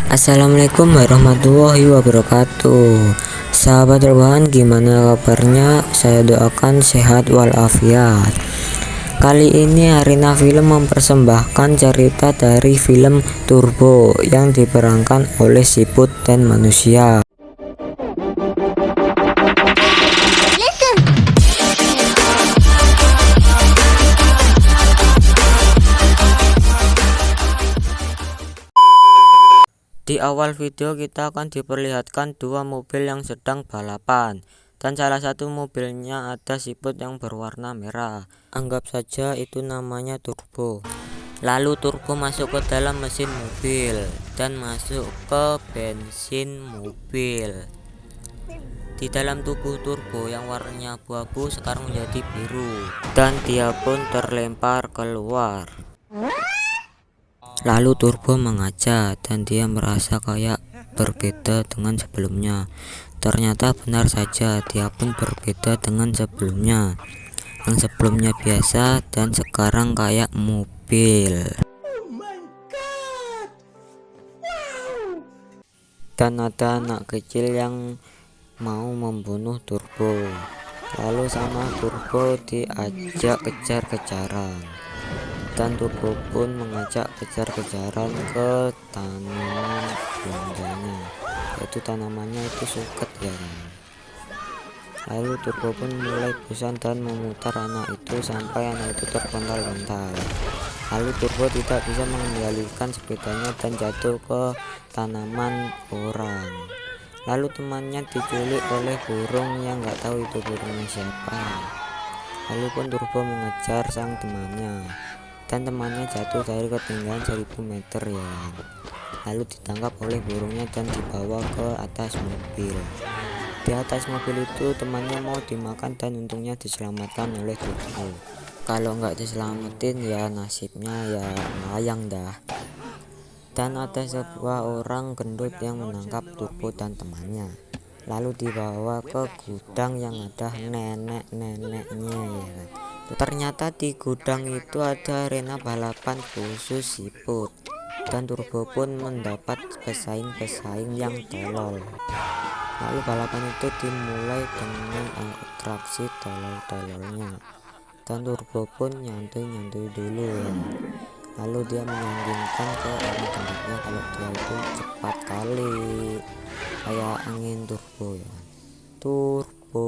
Assalamualaikum warahmatullahi wabarakatuh. Sahabat rebahan, gimana kabarnya? Saya doakan sehat walafiat. Kali ini Arena Film mempersembahkan cerita dari film Turbo yang diperankan oleh Siput dan Manusia. Di awal video kita akan diperlihatkan dua mobil yang sedang balapan, dan salah satu mobilnya ada siput yang berwarna merah. Anggap saja itu namanya Turbo. Lalu Turbo masuk ke dalam mesin mobil dan masuk ke bensin mobil. Di dalam tubuh Turbo yang warnanya abu-abu sekarang menjadi biru, dan dia pun terlempar keluar. Lalu Turbo mengaca dan dia merasa kayak berbeda dengan sebelumnya. Ternyata benar saja, dia pun berbeda dengan sebelumnya. Yang sebelumnya biasa dan sekarang kayak mobil. Dan ada anak kecil yang mau membunuh Turbo. Lalu sama Turbo diajak kejar-kejaran. Dan Turbo pun mengajak kejar-kejaran ke tanaman bundanya, yaitu tanamannya itu suket ya kan. Lalu Turbo pun mulai bosan dan memutar anak itu sampai anak itu terpental-pental. Lalu Turbo tidak bisa mengendalikan sepedanya dan jatuh ke tanaman orang. Lalu temannya diculik oleh burung yang nggak tahu itu burungnya siapa. Lalu pun Turbo mengejar sang temannya, dan temannya jatuh dari ketinggian 1000 meter ya. Lalu ditangkap oleh burungnya dan dibawa ke atas mobil. Di atas mobil itu temannya mau dimakan dan untungnya diselamatkan oleh Turbo. Kalau nggak diselamatin ya nasibnya ya melayang dah. Dan ada sebuah orang gendut yang menangkap Turbo dan temannya. Lalu dibawa ke gudang yang ada nenek-neneknya ya. Ternyata di gudang itu ada arena balapan khusus siput, dan Turbo pun mendapat pesaing-pesaing yang tolol. Lalu balapan itu dimulai dengan atraksi tolol-tololnya, dan Turbo pun nyantuy-nyantuy dulu ya. Lalu dia menyandingkan ke orang gendutnya kalau dia itu cepat kali kayak angin turbo ya. Turbo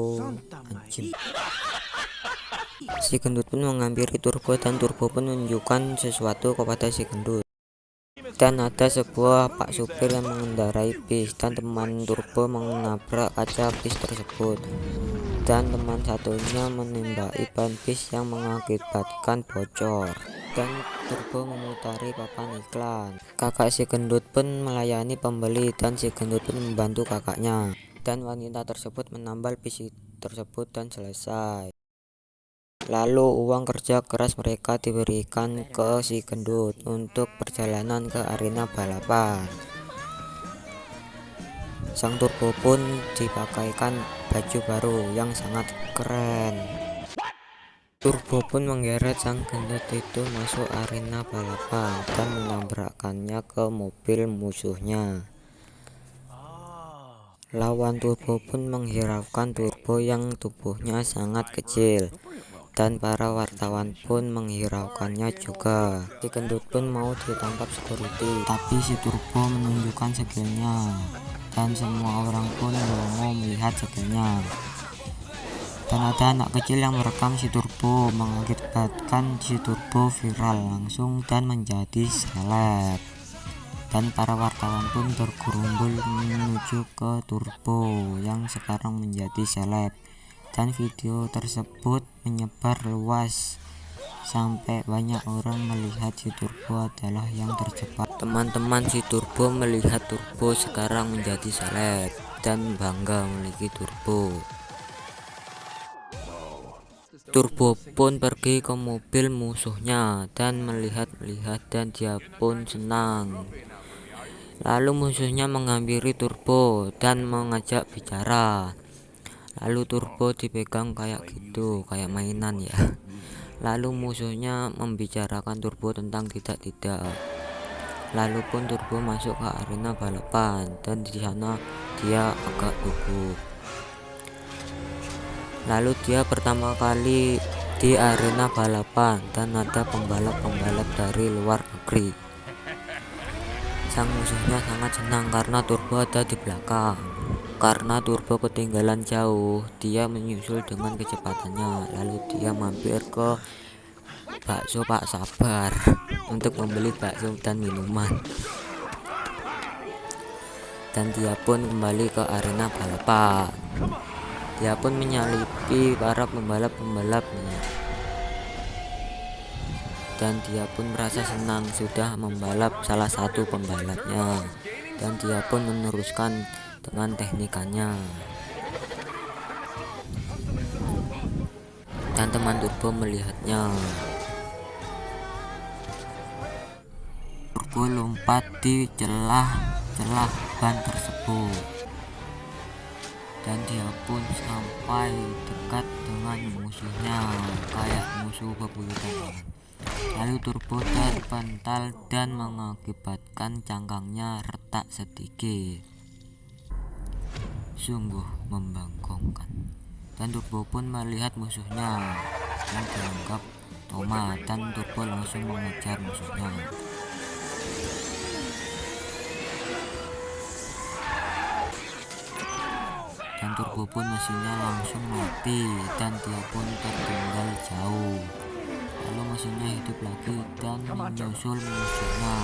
anjing. Si gendut pun menghampiri Turbo dan Turbo pun menunjukkan sesuatu kepada si gendut. Dan ada sebuah pak supir yang mengendarai bis, dan teman Turbo menabrak kaca bis tersebut. Dan teman satunya menembaki ban bis yang mengakibatkan bocor. Dan Turbo memutari papan iklan. Kakak si gendut pun melayani pembeli, dan si gendut pun membantu kakaknya. Dan wanita tersebut menambal bis tersebut dan selesai. Lalu uang kerja keras mereka diberikan ke si gendut untuk perjalanan ke arena balapan. Sang Turbo pun dipakaikan baju baru yang sangat keren. Turbo pun menggeret sang gendut itu masuk arena balapan dan menabrakkannya ke mobil musuhnya. Lawan Turbo pun menghiraukan Turbo yang tubuhnya sangat kecil, dan para wartawan pun menghiraukannya juga. Si gendut pun mau ditangkap security, tapi si Turbo menunjukkan skillnya, dan semua orang pun mau melihat skillnya. Dan ada anak kecil yang merekam si Turbo, mengakibatkan si Turbo viral langsung dan menjadi seleb. Dan para wartawan pun bergerombol menuju ke Turbo yang sekarang menjadi seleb. Dan video tersebut menyebar luas sampai banyak orang melihat si Turbo adalah yang tercepat. Teman-teman si Turbo melihat Turbo sekarang menjadi seleb dan bangga memiliki Turbo. Turbo pun pergi ke mobil musuhnya dan melihat-lihat, dan dia pun senang. Lalu musuhnya menghampiri Turbo dan mengajak bicara. Lalu Turbo dipegang kayak gitu, kayak mainan ya. Lalu musuhnya membicarakan Turbo tentang tidak-tidak. Lalu pun Turbo masuk ke arena balapan dan di sana dia agak gugup. Lalu dia pertama kali di arena balapan dan ada pembalap-pembalap dari luar negeri. Sang musuhnya sangat senang karena Turbo ada di belakang. Karena Turbo ketinggalan jauh, dia menyusul dengan kecepatannya. Lalu dia mampir ke bakso Pak Sabar untuk membeli bakso dan minuman. Dan dia pun kembali ke arena balapan. Dia pun menyalipi para pembalap-pembalapnya. Dan dia pun merasa senang sudah membalap salah satu pembalapnya. Dan dia pun meneruskan dengan teknikanya. Dan teman Turbo melihatnya. Turbo lompat di celah ban tersebut. Dan dia pun sampai dekat dengan musuhnya kayak musuh bebuyutan. Lalu Turbo terpental dan mengakibatkan cangkangnya retak sedikit. Sungguh membangkongkan. Dan Turbo pun melihat musuhnya yang dianggap tomat, dan Turbo langsung mengejar musuhnya. Dan Turbo pun mesinnya langsung mati dan dia pun tertinggal jauh. Lalu mesinnya hidup lagi dan menyusul musuhnya.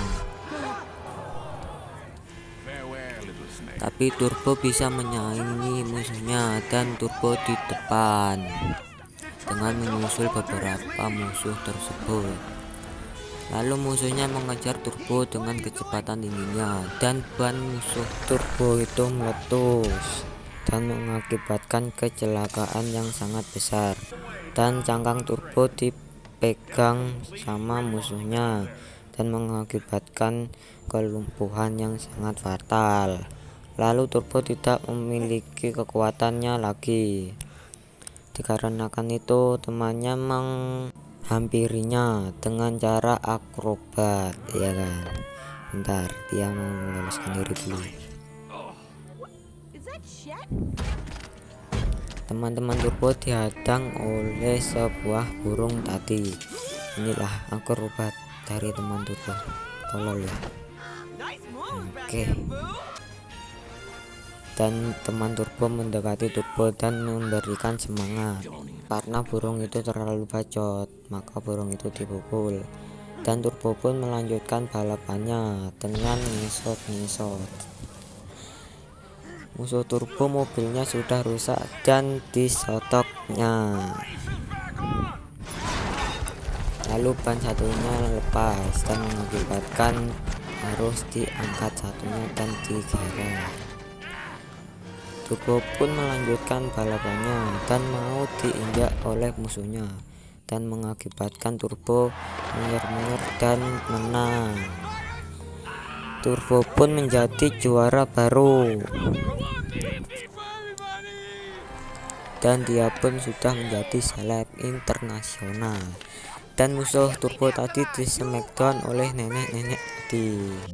Tapi Turbo bisa menyaingi musuhnya dan Turbo di depan dengan menyusul beberapa musuh tersebut. Lalu musuhnya mengejar Turbo dengan kecepatan tingginya dan ban musuh Turbo itu meletus dan mengakibatkan kecelakaan yang sangat besar. Dan cangkang Turbo dipegang sama musuhnya dan mengakibatkan kelumpuhan yang sangat fatal. Lalu Turbo tidak memiliki kekuatannya lagi. Dikarenakan itu temannya menghampirinya dengan cara akrobat, ya kan. Bentar, dia mau meloloskan diri dulu. Teman-teman Turbo dihadang oleh sebuah burung tadi. Inilah akrobat dari teman Turbo. Tolol ya. Oke. Dan teman Turbo mendekati Turbo dan memberikan semangat. Karena burung itu terlalu bacot, maka burung itu dipukul. Dan Turbo pun melanjutkan balapannya dengan ngisot-ngisot. Musuh Turbo mobilnya sudah rusak dan disotoknya. Lalu ban satunya lepas dan mengakibatkan harus diangkat satunya dan digerek. Turbo pun melanjutkan balapannya dan mau diinjak oleh musuhnya dan mengakibatkan Turbo menyer-menyer dan menang. Turbo pun menjadi juara baru. Dan dia pun sudah menjadi seleb internasional. Dan musuh Turbo tadi di smackdown oleh nenek-nenek tadi.